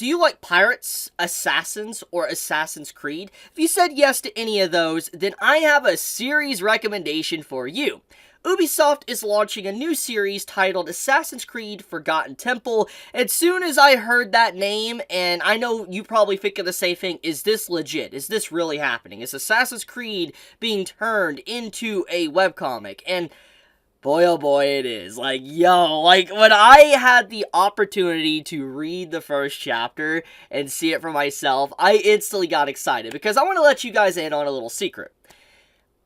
do you like pirates, assassins, or Assassin's Creed? If you said yes to any of those, then I have a series recommendation for you. Ubisoft is launching a new series titled Assassin's Creed Forgotten Temple. As soon as I heard that name, and I know you probably think of the same thing, is this legit? Is this really happening? Is Assassin's Creed being turned into a webcomic? And boy, oh boy, it is. Like, yo, like, when I had the opportunity to read the first chapter and see it for myself, I instantly got excited, because I want to let you guys in on a little secret.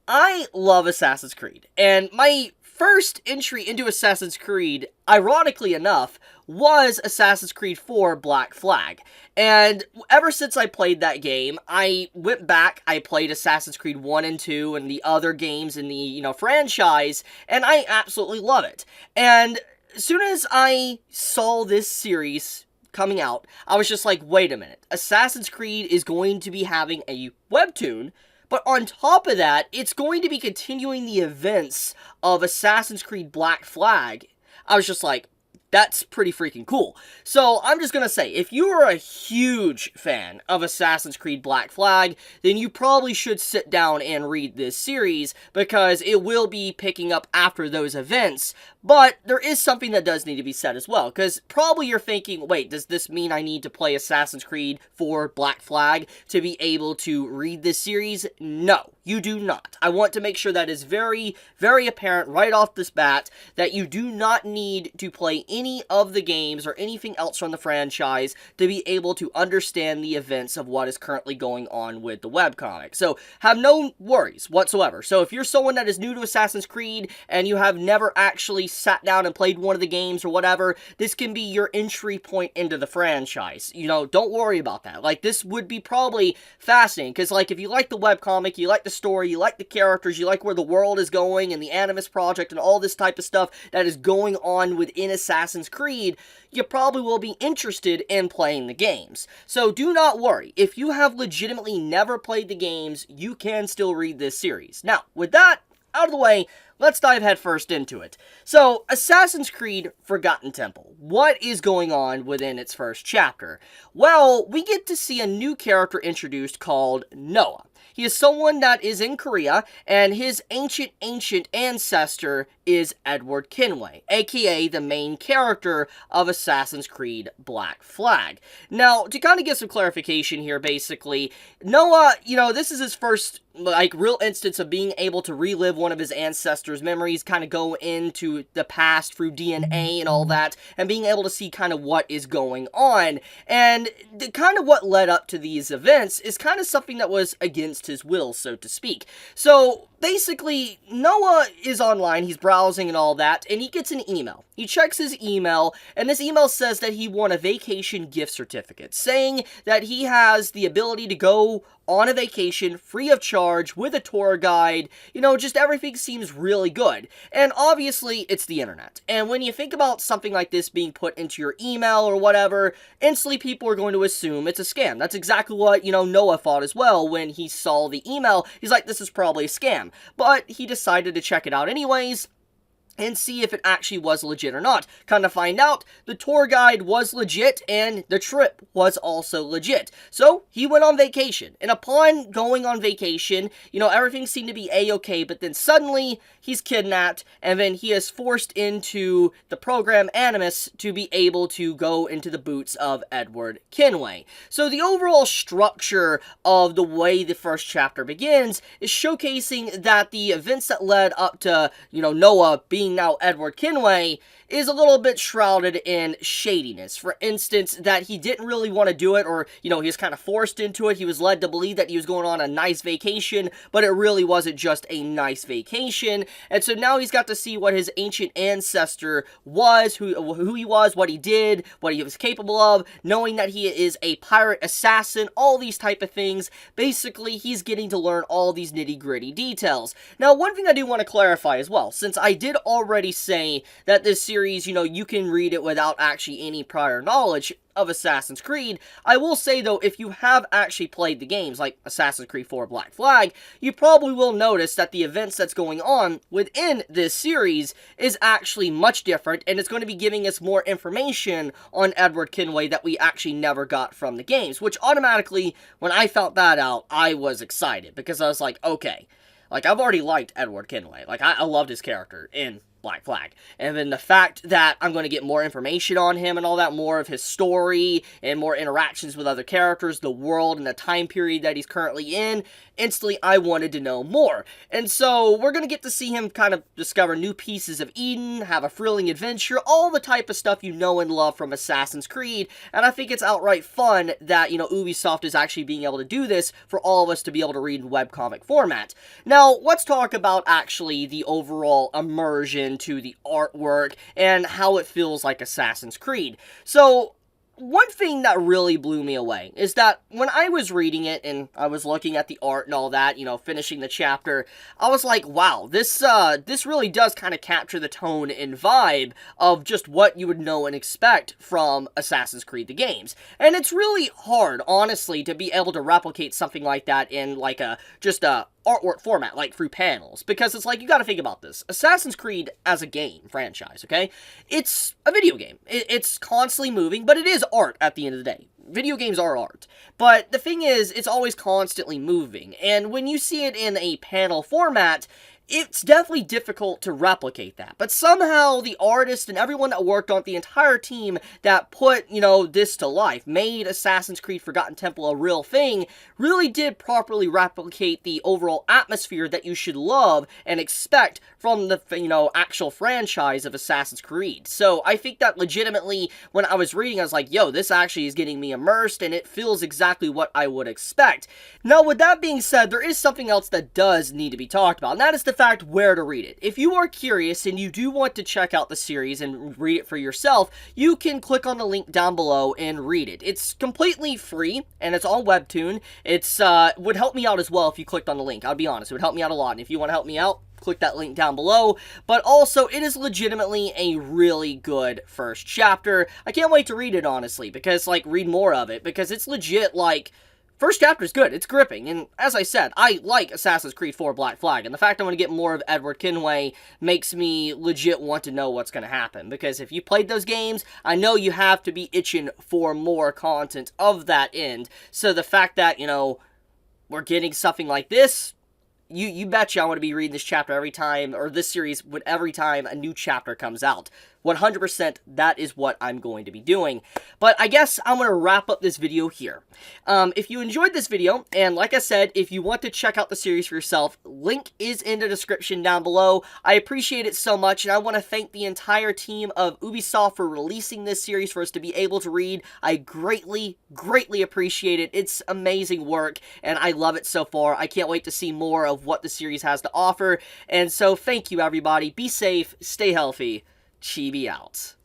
I love Assassin's Creed, and my first entry into Assassin's Creed, ironically enough, was Assassin's Creed 4 Black Flag. And ever since I played that game, I went back, I played Assassin's Creed 1 and 2 and the other games in the, franchise, and I absolutely love it. And as soon as I saw this series coming out, I was just like, wait a minute, Assassin's Creed is going to be having a webtoon, but on top of that, it's going to be continuing the events of Assassin's Creed Black Flag. I was just like, that's pretty freaking cool. So I'm just gonna say, if you are a huge fan of Assassin's Creed Black Flag, then you probably should sit down and read this series, because it will be picking up after those events. But there is something that does need to be said as well, because probably you're thinking, wait, does this mean I need to play Assassin's Creed 4 Black Flag to be able to read this series? No, you do not. I want to make sure that is very, very apparent right off this bat, that you do not need to play any of the games or anything else from the franchise to be able to understand the events of what is currently going on with the webcomic. So have no worries whatsoever. So if you're someone that is new to Assassin's Creed and you have never actually sat down and played one of the games or whatever, this can be your entry point into the franchise. Don't worry about that. Like, this would be probably fascinating, because, like, if you like the webcomic, you like the story, you like the characters, you like where the world is going, and the Animus Project, and all this type of stuff that is going on within Assassin's Creed, you probably will be interested in playing the games. So do not worry. If you have legitimately never played the games, you can still read this series. Now, with that out of the way, let's dive headfirst into it. So, Assassin's Creed Forgotten Temple. What is going on within its first chapter? Well, we get to see a new character introduced called Noah. He is someone that is in Korea, and his ancient ancestor is Edward Kenway, aka the main character of Assassin's Creed Black Flag. Now, to kind of get some clarification here, basically, Noah, this is his first real instance of being able to relive one of his ancestors' memories, kind of go into the past through DNA and all that, and being able to see kind of what is going on. And kind of what led up to these events is kind of something that was against his will, so to speak. So basically, Noah is online, he's browsing and all that, and he gets an email. He checks his email, and this email says that he won a vacation gift certificate, saying that he has the ability to go on a vacation free of charge with a tour guide. Just everything seems really good. And obviously, it's the internet. And when you think about something like this being put into your email or whatever, instantly people are going to assume it's a scam. That's exactly what, Noah thought as well when he saw the email. He's like, this is probably a scam. But he decided to check it out anyways and see if it actually was legit or not. Kind of find out, the tour guide was legit, and the trip was also legit. So, he went on vacation, and upon going on vacation, everything seemed to be a-okay, but then suddenly, he's kidnapped, and then he is forced into the program Animus to be able to go into the boots of Edward Kenway. So, the overall structure of the way the first chapter begins is showcasing that the events that led up to, Noah being now Edward Kenway is a little bit shrouded in shadiness. For instance, that he didn't really want to do it, or, he was kind of forced into it. He was led to believe that he was going on a nice vacation, but it really wasn't just a nice vacation. And so now he's got to see what his ancient ancestor was, who he was, what he did, what he was capable of, knowing that he is a pirate assassin, all these type of things. Basically, he's getting to learn all these nitty-gritty details. Now, one thing I do want to clarify as well, since I did already say that this series series, you can read it without actually any prior knowledge of Assassin's Creed. I will say, though, if you have actually played the games, like Assassin's Creed 4 Black Flag, you probably will notice that the events that's going on within this series is actually much different, and it's going to be giving us more information on Edward Kenway that we actually never got from the games, which automatically, when I found that out, I was excited, because I was like, okay, like, I've already liked Edward Kenway. Like, I loved his character in Black Flag. And then the fact that I'm going to get more information on him and all that, more of his story and more interactions with other characters, the world and the time period that he's currently in, instantly I wanted to know more. And so we're going to get to see him kind of discover new pieces of Eden, have a thrilling adventure, all the type of stuff you know and love from Assassin's Creed. And I think it's outright fun that, Ubisoft is actually being able to do this for all of us to be able to read in webcomic format. Now, let's talk about actually the overall immersion to the artwork and how it feels like Assassin's Creed. So, one thing that really blew me away is that when I was reading it and I was looking at the art and all that, finishing the chapter, I was like, wow, this really does kind of capture the tone and vibe of just what you would know and expect from Assassin's Creed the games. And it's really hard, honestly, to be able to replicate something like that in like a artwork format, like through panels, because it's like, you gotta think about this. Assassin's Creed as a game franchise, okay? It's a video game. It's constantly moving, but it is art at the end of the day. Video games are art. But the thing is, it's always constantly moving, and when you see it in a panel format, it's definitely difficult to replicate that. But somehow, the artist and everyone that worked on it, the entire team that put, this to life, made Assassin's Creed Forgotten Temple a real thing, really did properly replicate the overall atmosphere that you should love and expect from the, actual franchise of Assassin's Creed. So, I think that legitimately, when I was reading, I was like, yo, this actually is getting me immersed, and it feels exactly what I would expect. Now, with that being said, there is something else that does need to be talked about, and that is the fact where to read it. If you are curious and you do want to check out the series and read it for yourself, you can click on the link down below and read it. It's completely free, and it's on Webtoon. It's would help me out as well if you clicked on the link. I'll be honest, it would help me out a lot, and if you want to help me out, click that link down below. But also, it is legitimately a really good first chapter. I can't wait to read it, honestly, because, read more of it, because it's legit, first chapter is good, it's gripping, and as I said, I like Assassin's Creed 4 Black Flag, and the fact I'm going to get more of Edward Kenway makes me legit want to know what's going to happen, because if you played those games, I know you have to be itching for more content of that end, so the fact that, we're getting something like this, you betcha I want to be reading this chapter every time, or this series, every time a new chapter comes out. 100% that is what I'm going to be doing. But I guess I'm going to wrap up this video here. If you enjoyed this video, and like I said, if you want to check out the series for yourself, link is in the description down below. I appreciate it so much, and I want to thank the entire team of Ubisoft for releasing this series for us to be able to read. I greatly, greatly appreciate it. It's amazing work, and I love it so far. I can't wait to see more of what the series has to offer. And so, thank you, everybody. Be safe, stay healthy. Chibi out.